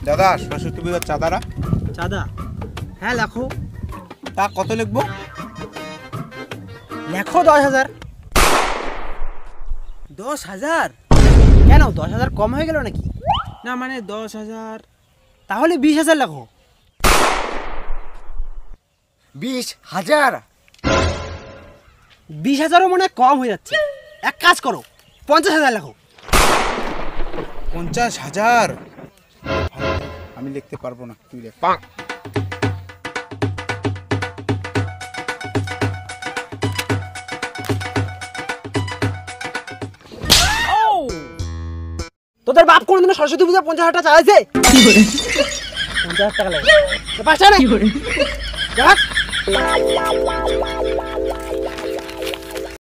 দাদা সরস্বতী পূজার চাঁদারা। চাঁদা? হ্যাঁ লেখো। তা কত লিখবো? লেখো 10,000। 10,000? কেন 10,000 কম হয়ে গেল নাকি? না মানে 10,000। তাহলে 20,000 লেখো। 20,000? 20,000ও মনে হয় কম হয়ে যাচ্ছে। এক কাজ করো, 50,000 লেখো। 50,000? আমি লিখতে পারবো না, তুই লেখ। তোদের বাপ কোনদিন সরস্বতী পূজা 50,000 টাকা চাইছে? 50,000 টাকা লাগে। 5 টাকা নেই।